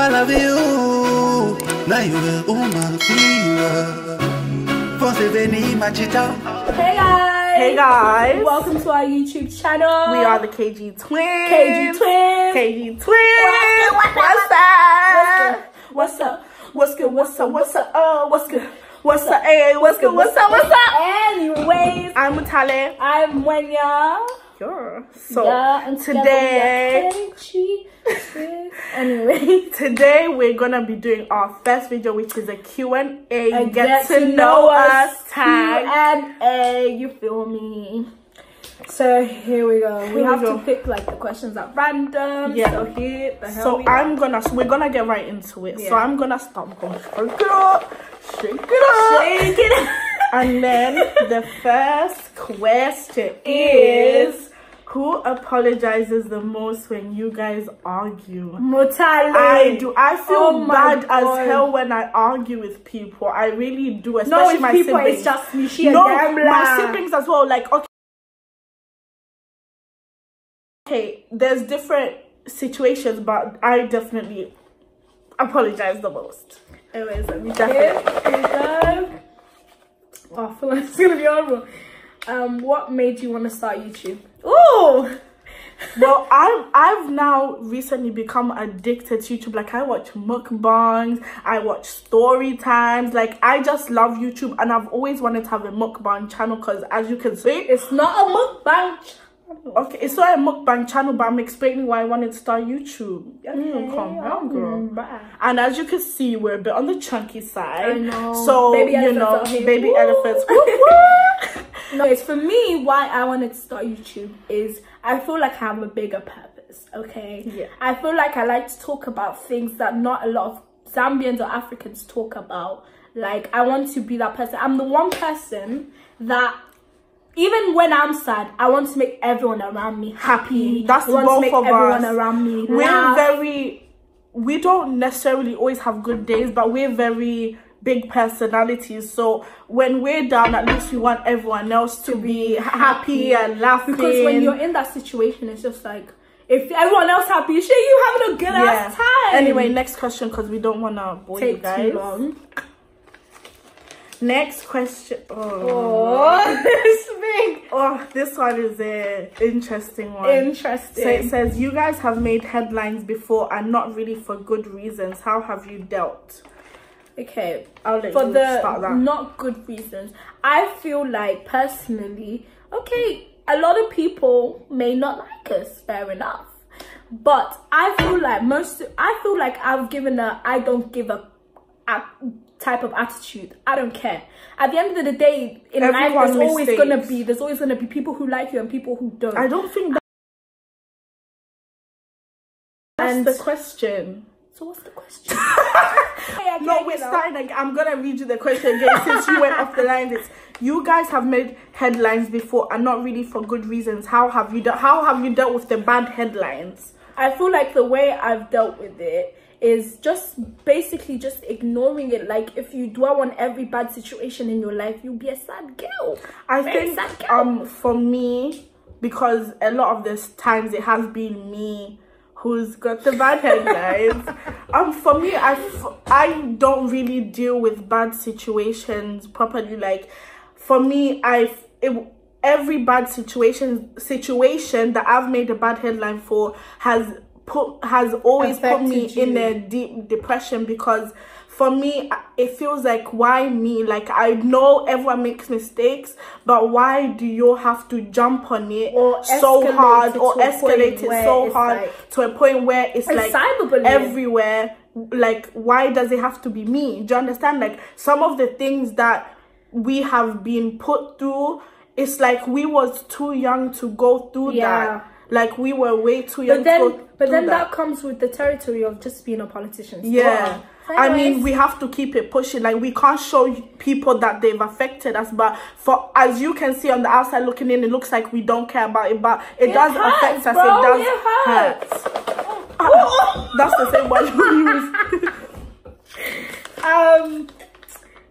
I love you. Now you will woman fever. Hey guys! Hey guys! Welcome to our YouTube channel. We are the KG Twins. KG Twins. KG Twins. What's up? What's up? What's good? What's up? What's up? What's good? What's up? Hey, what's good? What's up? What's up? Anyways, I'm Mutale. I'm Wenya. Yeah. So yeah, and today, anyway, today we're gonna be doing our first video, which is a Q&A, get to know us tag. Q&A, you feel me? So here we go. We have to pick like the questions at random. Yeah. So here the hell So we're gonna get right into it. Yeah. So I'm gonna start going shake it up. And then the first question is, who apologizes the most when you guys argue? Mutale. I do. I feel bad God. as hell when I argue with people. I really do, especially my people, siblings. it's just me. My siblings as well. Like, okay, there's different situations, but I definitely apologize the most. Anyways, let me definitely. Here we go. Oh, I feel like it's gonna be horrible. What made you want to start YouTube? Ooh. Well, I've now recently become addicted to YouTube. Like, I watch mukbangs, I watch story times. Like, I just love YouTube, and I've always wanted to have a mukbang channel because, as you can see, it's not a mukbang channel. Okay, it's not a mukbang channel, but I'm explaining why I wanted to start YouTube. Calm down, girl. And as you can see, we're a bit on the chunky side. I know. So, baby baby elephants. No, it's for me, why I wanted to start YouTube is I feel like I have a bigger purpose, okay? Yeah. I feel like I like to talk about things that not a lot of Zambians or Africans talk about. Like, I want to be that person. I'm the one person that, even when I'm sad, I want to make everyone around me happy. That's I want both to make of everyone us. around me laugh. We don't necessarily always have good days, but we're very big personalities. So when we're down, at least we want everyone else to be happy and laughing. Because when you're in that situation, it's just like, if everyone else happy, you having a good ass time. Anyway, next question, because we don't want to bore you guys. Too long. Next question. This one is an interesting one. Interesting. So it says, you guys have made headlines before and not really for good reasons. How have you dealt? Okay, I'll let for you the start that. Not good reasons, I feel like personally, okay, a lot of people may not like us, fair enough, but I feel like I've given a I don't give a type of attitude. I don't care. At the end of the day, in life, there's always gonna be people who like you and people who don't. I don't think that's the question. So what's the question? No, we're starting again. I'm gonna read you the question again since you went off the line. It's, you guys have made headlines before and not really for good reasons. How have you dealt with the bad headlines? I feel like the way I've dealt with it is just basically just ignoring it. Like, if you dwell on every bad situation in your life, you'll be a sad girl. I think for me, because a lot of this times it has been me who's got the bad headlines. For me, I don't really deal with bad situations properly. Like, for me, every bad situation that I've made a bad headline for has always put me in a deep depression, because for me it feels like, why me? Like, I know everyone makes mistakes, but why do you have to jump on it so hard or escalate it so hard to a point where it's like everywhere? Like, why does it have to be me? Do you understand? Like, some of the things that we have been put through, it's like we was too young to go through that. Like, we were way too young to go through but then that comes with the territory of just being a politician. Yeah. I mean, we have to keep it pushing. Like, we can't show people that they've affected us, but as you can see on the outside looking in, it looks like we don't care about it, but it does affect us. Bro, it does hurt. That's the same word you use.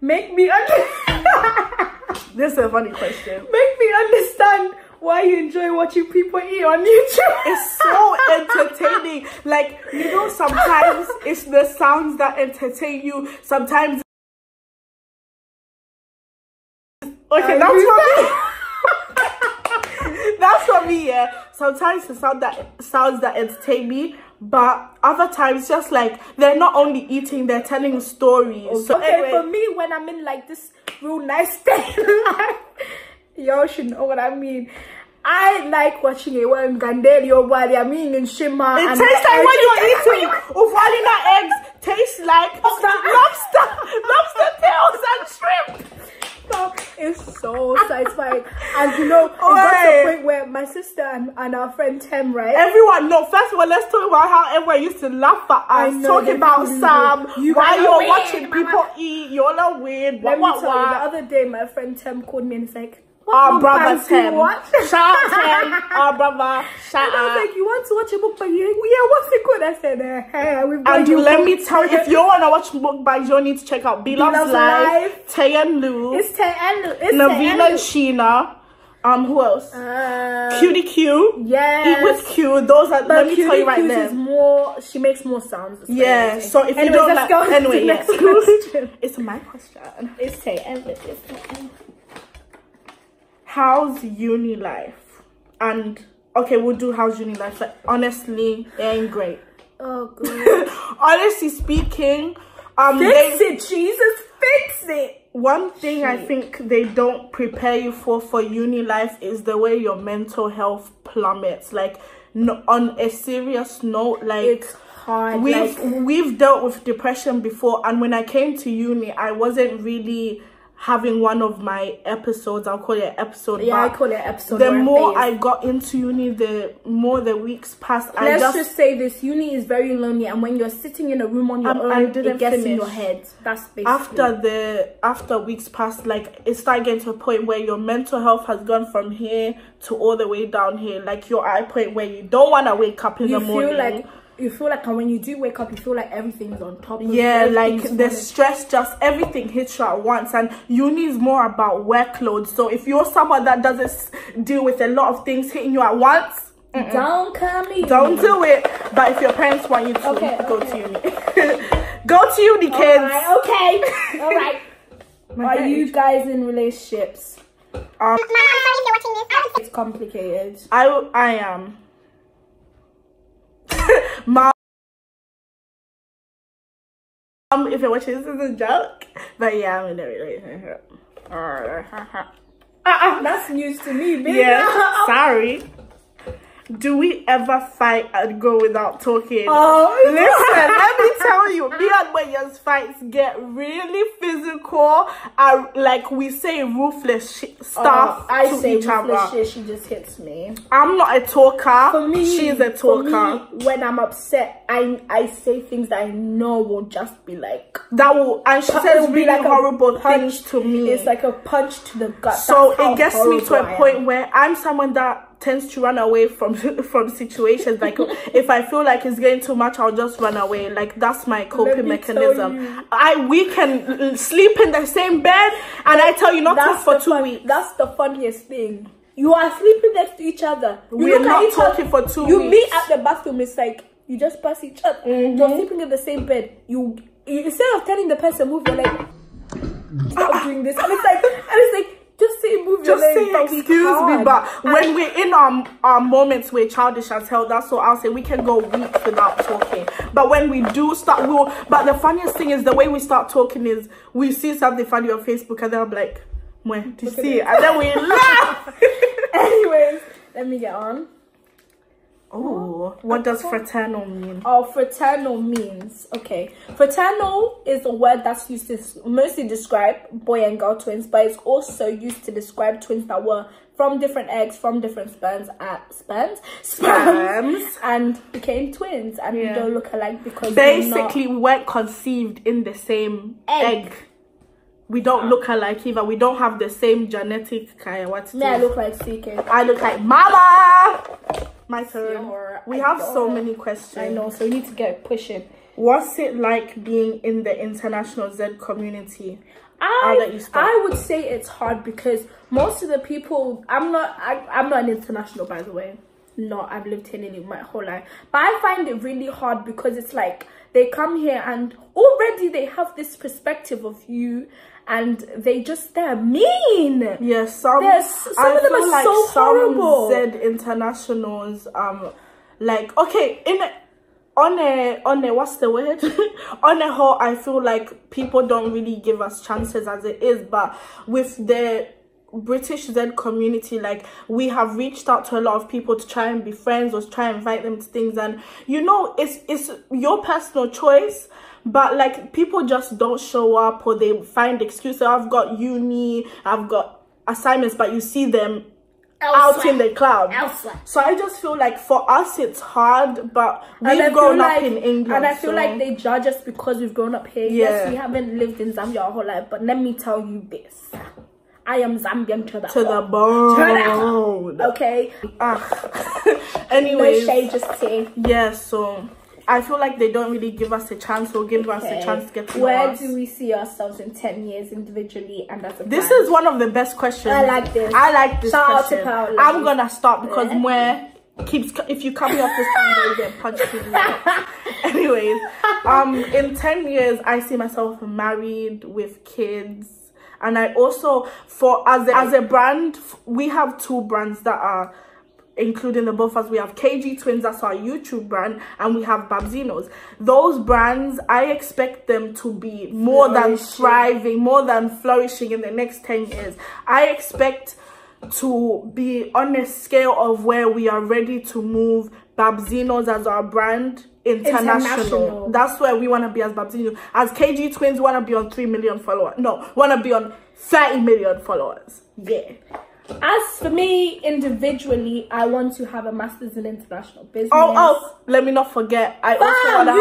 Make me understand. This is a funny question. Make me understand Why you enjoy watching people eat on YouTube? It's so entertaining. Like, you know, sometimes it's the sounds that entertain you. Sometimes, okay, that's for me. That's for me, yeah. Sometimes the sounds that entertain me, but other times just like they're not only eating, they're telling stories. So okay, anyway, for me, when I'm in like this real nice day in life, y'all should know what I mean. I like watching it when Gandelio body, I mean in Shima. It tastes like when you're eating Uvalina eggs. Tastes like lobster tails and shrimp. No, it's so satisfying. And you know, it got to the point where my sister and our friend Tem, right? Everyone, no, first of all, let's talk about how everyone used to laugh at us. Talking about Sam, while you're watching people eat, you're all weird. Let me tell you, the other day, my friend Tem called me and he's like, our brother Tem. Shout out Tem, our brother. Shout out. I was like, you want to watch a book by you? Yeah, what's it called? I said, hey, we've got and let me tell you, if you want to watch book by you need to check out Be Love's Life, Tay and Lou. It's Tay and Lou. It's Navina and Sheena. Who else? Cutie Q. Yes. Eat with Q. Those are, let me tell you right there. Is more, she makes more sounds. Yeah, so if you don't like, anyway, yes. It's my question. It's Tay and Lou. How's uni life? And okay, we'll do how's uni life. Like, honestly, it ain't great. Oh god. Honestly speaking, fix it, Jesus, fix it. One thing I think they don't prepare you for uni life is the way your mental health plummets. Like, no, on a serious note, like it's hard. We've dealt with depression before, and when I came to uni, I wasn't really having one of my episodes. I'll call it an episode. Yeah, I call it an episode. The more I got into uni, the more the weeks passed. Let's just say this: uni is very lonely, and when you're sitting in a room on your own, it gets in your head. That's basically after weeks passed, like it started getting to a point where your mental health has gone from here to all the way down here. Like you're at a point where you don't want to wake up in the morning. You feel like, and when you do wake up, you feel like everything's on top of you. Yeah, like the stress, just everything hits you at once. And uni is more about workload. So if you're someone that doesn't deal with a lot of things hitting you at once, don't come in. Don't do it. But if your parents want you to, go to uni. Go to uni, kids. Okay. All right. Are you guys in relationships? It's complicated. I am. Mom, if you're watching, this is a joke, but yeah, I'm in a relationship. That's news to me, baby. Yeah, sorry. Do we ever fight and go without talking? Oh, listen, let me tell you, me and Maya's fights get really physical, and like we say ruthless stuff I to say each other. Shit, she just hits me. I'm not a talker. For me, she's a talker. For me, when I'm upset, I say things that I know will just be like that will, and she says really like horrible things to me. It's like a punch to the gut. So it gets me to a point where I'm someone that tends to run away from situations. Like if I feel like it's getting too much, I'll just run away. Like that's my coping mechanism. We can sleep in the same bed, and I tell you not to for 2 weeks. That's the funniest thing. You are sleeping next to each other. We're not talking for 2 weeks. You meet at the bathroom. It's like you just pass each other. You're sleeping in the same bed. You instead of telling the person move, you're like stop doing this, and it's like just say move your leg. Just say excuse me, but when we're in our moments we're childish as hell. That's what I'll say. We can go weeks without talking, but when we do start, but the funniest thing is the way we start talking is we see something funny on Facebook and then I'm like, when do you see it? And then we laugh. Anyways, let me get on. Oh, what does fraternal mean? Oh, fraternal means, okay. Fraternal is a word that's used to mostly describe boy and girl twins, but it's also used to describe twins that were from different eggs, from different sperms, and became twins, and we don't look alike because basically we weren't conceived in the same egg. We don't look alike either. We don't have the same genetic kind. I look like CK. I look like Mama. My turn. We have so many questions. I know, so we need to get pushing. What's it like being in the international Z community? I would say it's hard because most of the people, I'm not an international, by the way. No, I've lived here nearly my whole life. But I find it really hard because it's like they come here and already they have this perspective of you and they're mean. Yes, some of them are like so horrible. Some Z internationals, like, okay, on a what's the word? On a whole, I feel like people don't really give us chances as it is, but with the British Z community, like, we have reached out to a lot of people to try and be friends or try and invite them to things, and you know, it's your personal choice, but like, people just don't show up or they find excuses. I've got uni, I've got assignments, but you see them out in the club. So I just feel like for us it's hard, but we've grown up in England, and I feel like they judge us because we've grown up here. Yes, we haven't lived in Zambia our whole life, but let me tell you this, I am Zambian to the bone. Okay. Anyways, no shade, just say. Yeah, so I feel like they don't really give us a chance or give us a chance to get to know Where us. do we see ourselves in 10 years individually and as a brand? This is one of the best questions. I like this. I like this Shout question. out to Paula. I'm gonna stop because Mwe keeps, if you cut me off this time, you get punched through the Anyways, in 10 years, I see myself married with kids. And I also, as a brand, we have 2 brands that are, including the both of us. We have KG Twins, that's our YouTube brand, and we have Babzinos. Those brands, I expect them to be more than thriving, more than flourishing in the next 10 years. I expect to be on a scale of where we are ready to move Babzinos as our brand international. That's where we want to be as Babzinos. As KG Twins, we want to be on 3 million followers. No, want to be on 30 million followers. Yeah. As for me, individually, I want to have a master's in international business. Oh, let me not forget. I also want to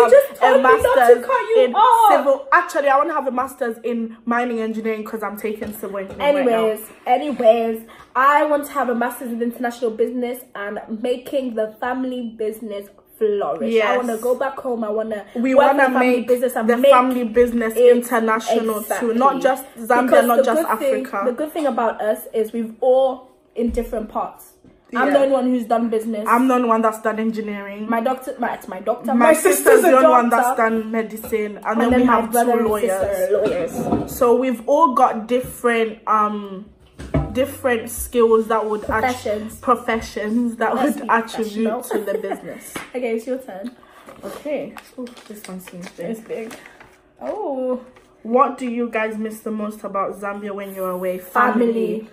have a master's in civil. Actually, I want to have a master's in mining engineering because I'm taking civil engineering. Anyways, I want to have a master's in international business and making the family business flourish. Yes. I want to go back home. We want to make the family business international too, not just Zambia, not just Africa. The good thing about us is we've all in different parts. Yeah. I'm the only one who's done business. I'm the only one that's done engineering. My doctor. My sister's the only one that's done medicine, and then we have 2 lawyers. So we've all got different skills that would professions that would attribute to the business. Okay, it's your turn. Okay. Ooh, this one seems big. It's big. Oh. What do you guys miss the most about Zambia when you're away? Family.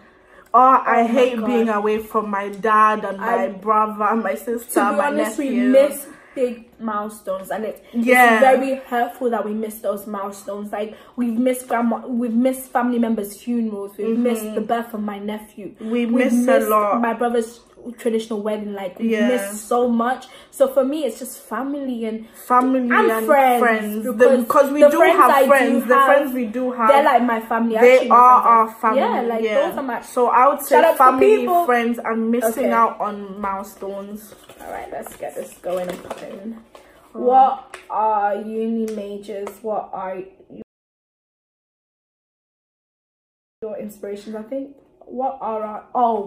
Oh, I hate being away from my dad and my brother and my sister, to be honest, we miss big milestones, and it's very hurtful that we miss those milestones. Like, we've missed family members' funerals, we've missed the birth of my nephew, we've missed a lot, my brother's traditional wedding. Like, we missed so much. So for me, it's just family and friends, because we do have friends. The friends we do have, they're like my family. They are our family. Yeah, like those are my. So I would say family, friends, and missing out on milestones. All right, let's get this going and popping. What are uni majors? What are your inspirations? I think. What are our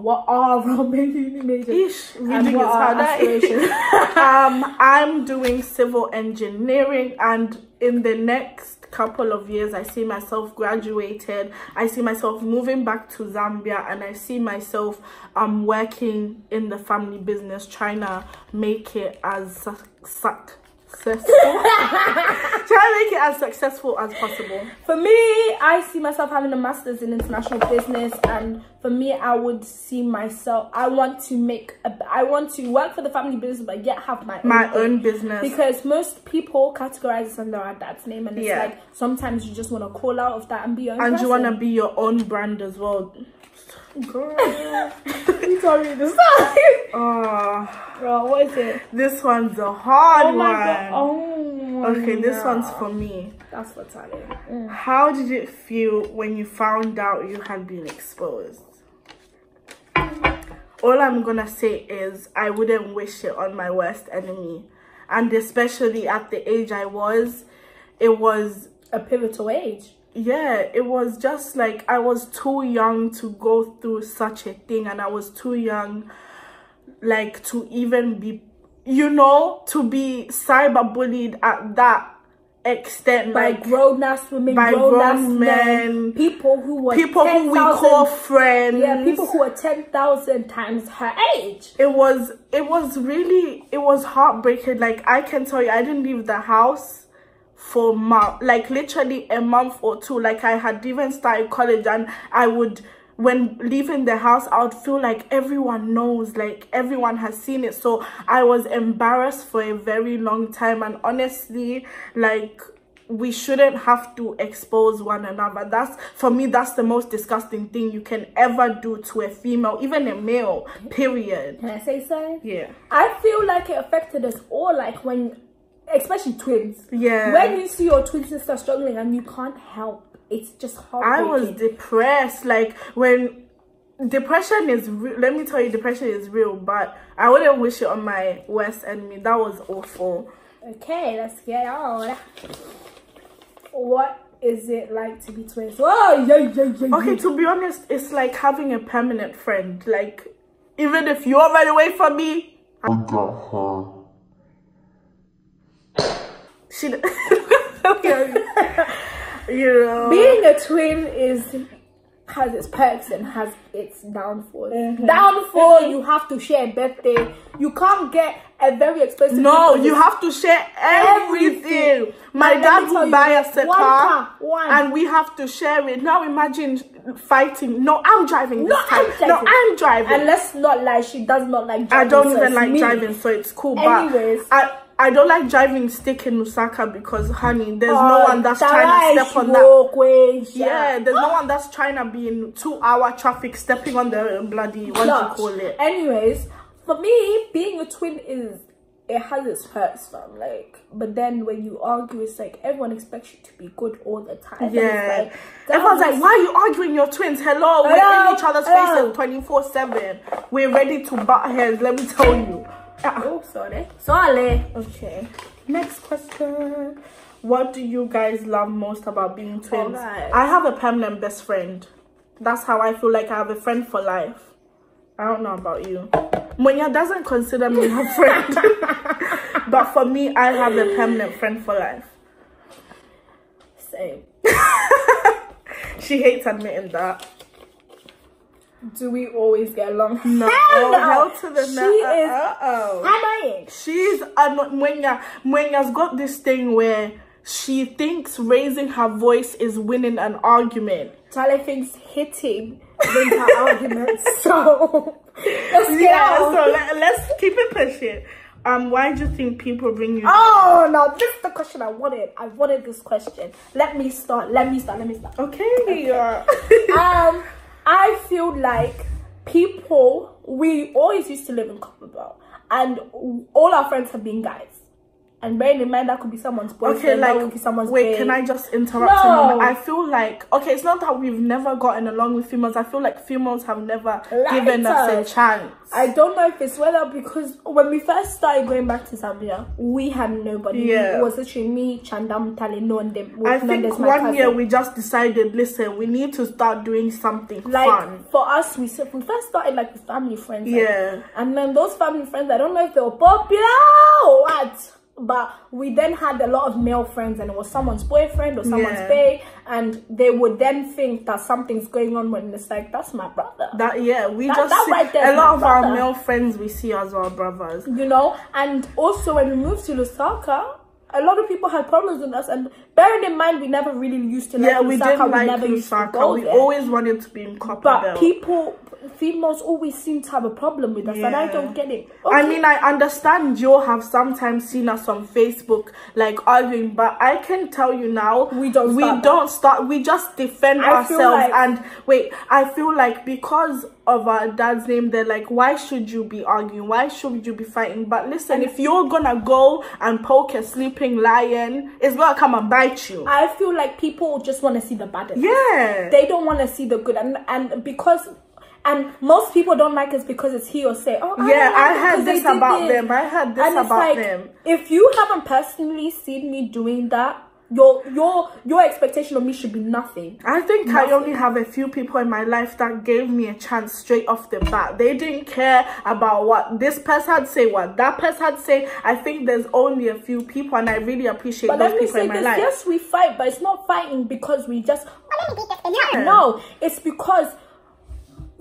uni majors? And what are aspirations? I'm doing civil engineering, and in the next couple of years, I see myself graduated. I see myself moving back to Zambia, and I see myself working in the family business, trying to make it as successful. Try to make it as successful as possible. For me, I see myself having a master's in international business, and for me, I would see myself, I want to work for the family business, but yet have my own business, because most people categorize us under our dad's name, and it's like sometimes you just want to call out of that and be your own person. You want to be your own brand as well. Girl, you told me this. Girl, what is it? This one's a hard one. God. Oh, okay, this one's for me. That's what's happening. How did it feel when you found out you had been exposed? All I'm gonna say is I wouldn't wish it on my worst enemy, and especially at the age I was, it was a pivotal age. yeah, it was just like I was too young to go through such a thing, and I was too young like to even be, you know, to be cyberbullied at that extent, by like grown-ass women, by grown men, people who were people who we call friends. Yeah, people who are 10,000 times her age. It was heartbreaking. Like, I can tell you, I didn't leave the house for like literally a month or two. Like, I had even started college, and I would, when leaving the house, I would feel like everyone knows, like everyone has seen it. So I was embarrassed for a very long time, and honestly, like, we shouldn't have to expose one another. That's, for me, that's the most disgusting thing you can ever do to a female, even a male, period. Can I say so? Yeah. I feel like it affected us all, like when, especially twins. Yeah. When you see your twin sister struggling and you can't help, it's just heartbreaking. I was depressed. Like, when depression is let me tell you, depression is real, but I wouldn't wish it on my worst enemy. That was awful. Okay, let's get on. What is it like to be twins? Oh, yeah. Okay, to be honest, it's like having a permanent friend. Like, even if you're right away from me, I got her. She you know, being a twin has its perks and has its downfalls. Downfall, you have to share a birthday. You can't get a very expensive. No, you have to share everything. My dad will buy us a car, and we have to share it. Now imagine fighting. No, I'm driving this time. No, I'm driving. And let's not lie, she does not like driving. I don't even like driving, so it's cool. Anyways, but I don't like driving stick in Lusaka because, honey, there's no one that's trying to step on that. Yeah, there's no one that's trying to be in 2-hour traffic stepping on the bloody, what do you call it? Anyways, for me, being a twin it has its perks, fam. Like, but then when you argue, it's like everyone expects you to be good all the time. Yeah. Like, everyone's like, why are you arguing your twins? Hello, we're in each other's faces 24/7. We're ready to butt heads, let me tell you. Oh, sorry. Okay. Next question. What do you guys love most about being twins? Right. I have a permanent best friend. That's how I feel like I have a friend for life. I don't know about you. Munya doesn't consider me her friend. But for me, I have a permanent friend for life. Same. She hates admitting that. Do we always get along? No. Hell to the She is annoying. She's Mwenya's got this thing where she thinks raising her voice is winning an argument. Charlie thinks hitting wins her argument. So let's get out. So let's keep it pushing. Why do you think people bring you? Oh, now this is the question I wanted. I wanted this question. Let me start. Okay. I feel like we always used to live in Copperbelt, and all our friends have been guys. And bearing in mind, that could be someone's boyfriend, okay, like, that could be someone's wait, babe. can I just interrupt a moment? I feel like, okay, it's not that we've never gotten along with females. I feel like females have never given us a chance. I don't know if it's whether, because when we first started going back to Zambia, we had nobody. Yeah. It was literally me, Chandam, Tali, no one. I think one year we just decided, listen, we need to start doing something fun. For us, we first started like with family friends. Yeah. Like, and then those family friends, I don't know if they were popular or what. But we then had a lot of male friends, and it was someone's boyfriend or someone's babe, and they would then think that something's going on when it's like, that's my brother. We just see a lot of our male friends we see as our brothers. You know, and also when we moved to Lusaka, a lot of people had problems with us, and bearing in mind we never really used to like Lusaka. We didn't like Lusaka. We always wanted to be in Copperbelt. But females always seem to have a problem with us, and I don't get it. Okay. I mean, I understand you have sometimes seen us on Facebook like arguing, but I can tell you now, we just defend ourselves. And wait, I feel like because of our dad's name, they're like, why should you be arguing? Why should you be fighting? But listen, if you're gonna go and poke a sleeping lion, it's gonna come and bite you. I feel like people just want to see the bad. Yeah, they don't want to see the good, and because. And most people don't like us because it's he or say. Oh, I heard this about them. I heard this about them. If you haven't personally seen me doing that, your expectation of me should be nothing. I think I only have a few people in my life that gave me a chance straight off the bat. They didn't care about what this person had to say, what that person had to say. I think there's only a few people, and I really appreciate those people in my life. Yes, we fight, but it's not fighting because we just no, it's because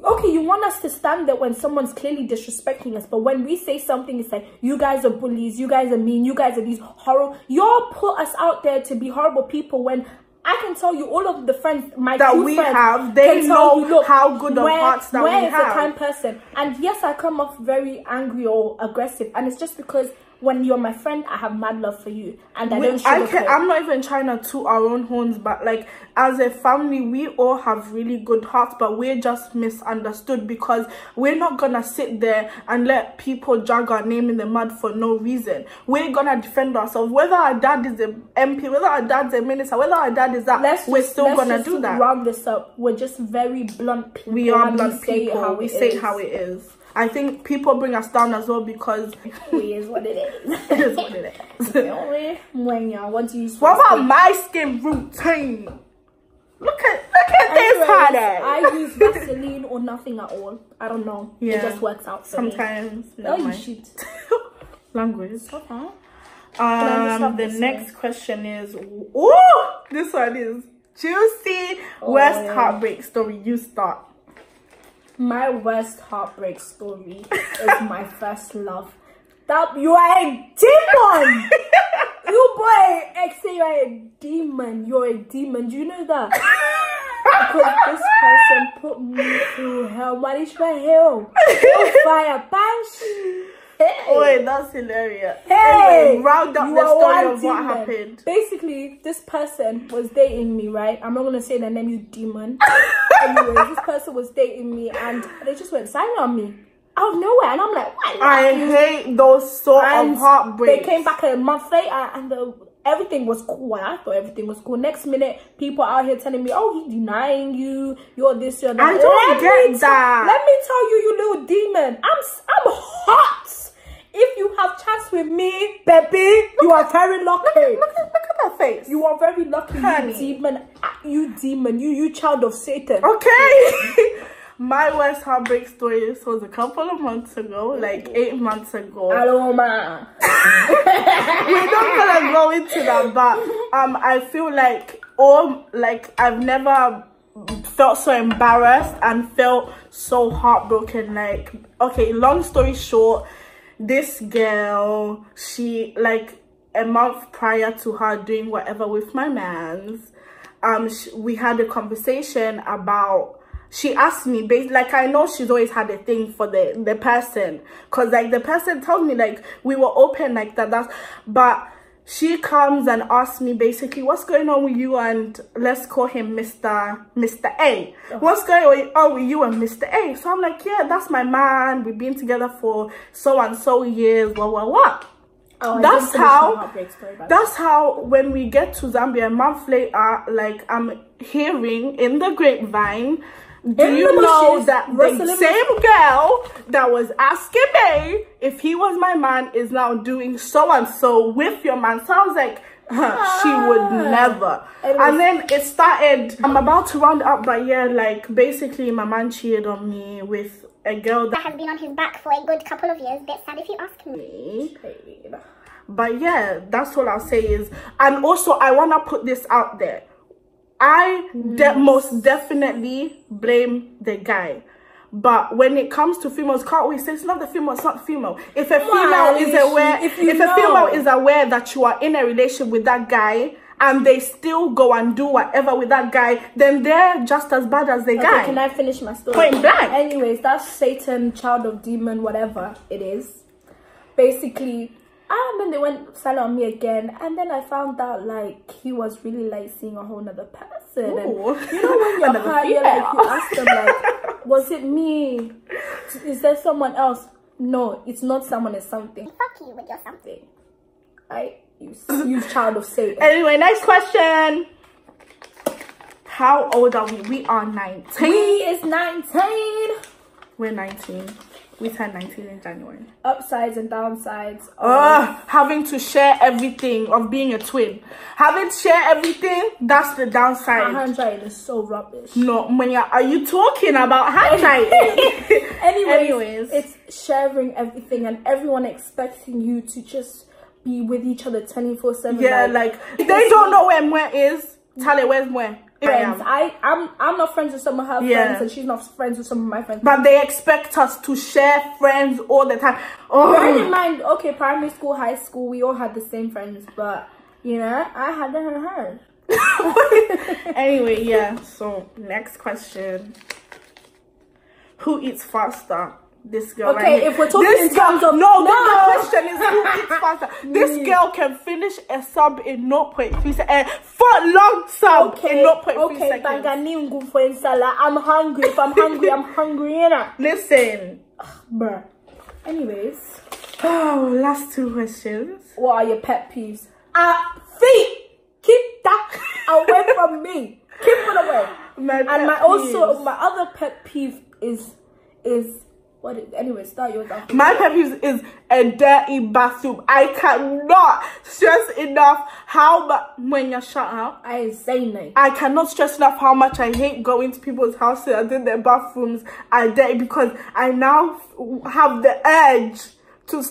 okay, you want us to stand there when someone's clearly disrespecting us, but when we say something, it's like, you guys are bullies, you guys are mean, you guys are these horrible. Y'all put us out there to be horrible people when I can tell you all of the friends, my that true we friends have, they know you, look, how good of hearts that we have. Where is a kind person? And yes, I come off very angry or aggressive, and it's just because when you're my friend, I have mad love for you, and I don't sugarcoat. I'm not even trying to toot our own horns, but like as a family, we all have really good hearts, but we're just misunderstood because we're not gonna sit there and let people drag our name in the mud for no reason. We're gonna defend ourselves, whether our dad is an MP, whether our dad's a minister, whether our dad is that. We're still gonna do that. Round this up. We're just very blunt people. We are blunt people. We say it how it is. I think people bring us down as well because it is what it is. It is what it is. When y'all want to use what about my skin routine? Look at this, honey. I use Vaseline or nothing at all. I don't know. Yeah. It just works out for sometimes. me. No, you should. Language. Okay. The next question is, oh, this one is juicy. Worst heartbreak story. You start. My worst heartbreak story is my first love. That you are a demon. You boy, ex, you are a demon. You're a demon. Do you know that? Because this person put me through hell. Manishma hell. Fire, punch. Hey. Oh, wait, that's hilarious. Hey, anyway, round up the story of what happened. Basically, this person was dating me, right? I'm not gonna say the name, you demon. Anyway, this person was dating me, and they just went silent on me out of nowhere, and I'm like, what? I hate those sort of heartbreaks. They came back a month later, and everything was cool. Well, I thought everything was cool. Next minute, people out here telling me, oh, he's denying you, you're this, you're that. I don't get that. Let me tell you, you little demon, I'm hot. If you have chance with me, baby, you are very lucky. Look at that face. You are very lucky, honey. You demon, you child of Satan. Okay. My worst heartbreak story, this was a couple of months ago, like 8 months ago. Aroma. We're not gonna go into that, but I feel like I've never felt so embarrassed and felt so heartbroken. Like, okay, long story short, this girl, she, like a month prior to her doing whatever with my mans, we had a conversation about, she asked me, like, I know she's always had a thing for the person, because like the person told me, like, we were open like that, but she comes and asks me basically, what's going on with you and, let's call him Mr. A. What's going on with you and Mr. A? So I'm like, yeah, that's my man. We've been together for so and so years, blah, blah, blah. Oh, that's how when we get to Zambia a month later, like, I'm hearing in the grapevine, do you know that the same girl that was asking me if he was my man is now doing so and so with your man? So I was like, she would never. And then it started, I'm about to round up, but yeah, like basically my man cheated on me with a girl that has been on his back for a good couple of years. Bit sad if you ask me. But yeah, that's all I'll say is, and also I want to put this out there. I most definitely blame the guy, but when it comes to females, can't we say it's not the female, it's not the female? If a female is aware, if a female is aware that you are in a relationship with that guy and they still go and do whatever with that guy, then they're just as bad as the guy. Can I finish my story? Point blank. Anyways, that's Satan, child of demon, whatever it is. Basically, and then they went silent on me again, and then I found out like he was really like seeing a whole nother person. Ooh. And you know when you're high, you're like, you ask them like, was it me? Is there someone else? No, it's not someone, it's something. Fuck you with your something. Right? You child of Satan. Anyway, next question. How old are we? We are 19. We is 19. We're 19. We turned 19 in January. Upsides and downsides. Having to share everything of being a twin. Having to share everything, that's the downside. Handwriting is so rubbish. No, are you talking about handwriting? Anyways, it's sharing everything and everyone expecting you to just be with each other 24/7. Yeah, like they don't know where Mwe is. Tell where's Mwe. Friends. I'm not friends with some of her friends, and she's not friends with some of my friends. But they expect us to share friends all the time. Bear in mind, okay, primary school, high school, we all had the same friends, but you know, I had them and her. Anyway, yeah. So next question: who eats faster? This girl. Okay, right here. If we're talking in terms of the question is who eats faster. This girl can finish a sub in 0.3 seconds. A foot long sub in 0.3 seconds. I'm hungry. If I'm hungry, I'm hungry. Listen, bruh. Anyways, last 2 questions. What are your pet peeves? Feet. Keep that away from me. Keep it away. My other pet peeve is. Anyway, start yours off. My pet peeve is a dirty bathroom. I cannot stress enough how much when you shut up. I cannot stress enough how much I hate going to people's houses and then their bathrooms are dirty, because I now have the urge to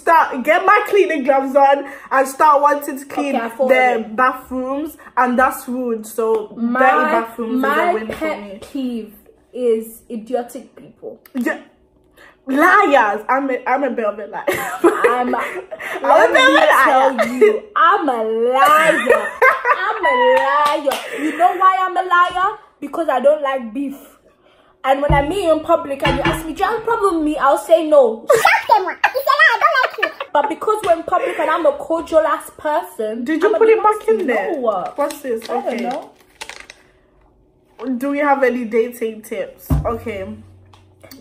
get my cleaning gloves on and start wanting to clean their bathrooms, and that's rude. So dirty bathrooms is a win for me. My pet peeve is idiotic people. Yeah. Liars. I'm a bit of a liar. I'm a liar. I'm a liar. You know why I'm a liar? Because I don't like beef. And when I meet you in public and you ask me, do you have a problem with me? I'll say no. I don't like you. But because we're in public and I'm a cordial ass person. Did you put it back in there? No. What's this? Okay. I don't know. Do we have any dating tips? Okay.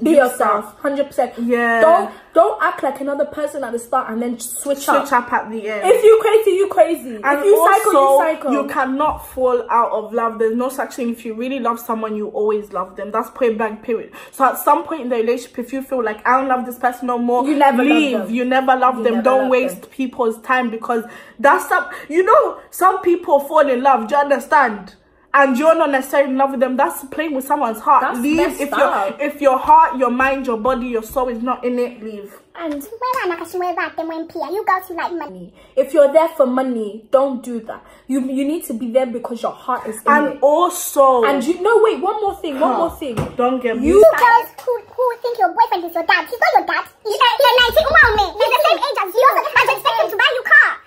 Be yourself, 100%. Yeah. Don't act like another person at the start and then switch up at the end. If you crazy, you crazy. And if you also, psycho, you psycho. You cannot fall out of love. There's no such thing. If you really love someone, you always love them. That's point blank, period. So at some point in the relationship, if you feel like I don't love this person no more, you never leave. Love them. You never love them. Don't waste people's time, because that's some people fall in love. Do you understand? And you're not necessarily in love with them. That's playing with someone's heart. That's leave if your heart, your mind, your body, your soul is not in it. Leave. And you go to like money. If you're there for money, don't do that. You need to be there because your heart is in it. And also, and wait, one more thing. Don't get me. You girls who think your boyfriend is your dad. He's not your dad. He's 19. He's the same age as you. I just expect him to buy you car.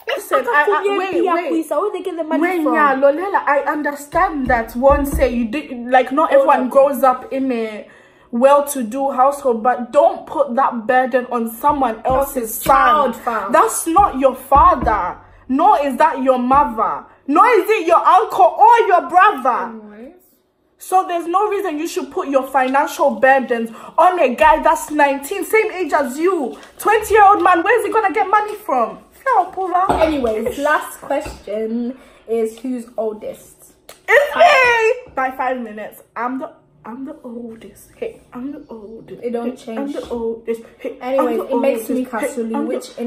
Listen, where they get the money from? Yeah, Lolela, I understand that one say you do, like not everyone grows up in a well-to-do household, but don't put that burden on someone else's son. That's not your father, nor is that your mother, nor is it your uncle or your brother. So there's no reason you should put your financial burdens on a guy that's 19, same age as you. 20-year-old man, where's he gonna get money from? Anyways, last question is who's oldest? It's me! By 5 minutes. I'm the oldest. Hey, I'm the oldest. It don't change. I'm the oldest. Hey, anyways, it makes me Kasuli, which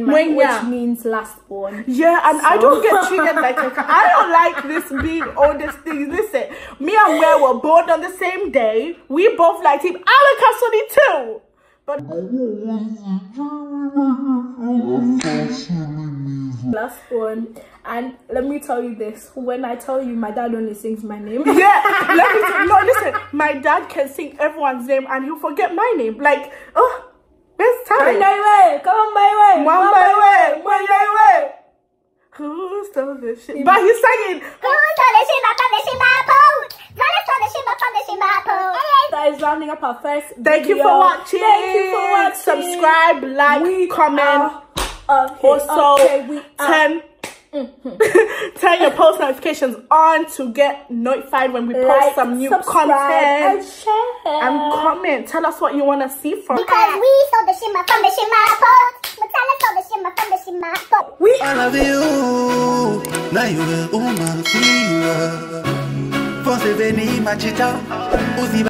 means last born. Yeah, and so I don't get treated like I don't like this being oldest thing. Listen, me and Where were born on the same day. We both like him. I'm a Kasuli too. But last one, and let me tell you this: when I tell you, my dad only sings my name. Yeah, listen. My dad can sing everyone's name, and he'll forget my name. Like, where's time? Come on, my way. One way. Who stole the shit? But he's singing. Who stole the shit? That is rounding up our first Thank you for watching. Subscribe, like, comment. Also, turn your post notifications on to get notified when we post some new content. And comment. Tell us what you want to see from us. Because we saw the shimmer from the shimmer post. But tell us all the shimmer from the shimmer post. I love you. Now you will see. Force venir, machita.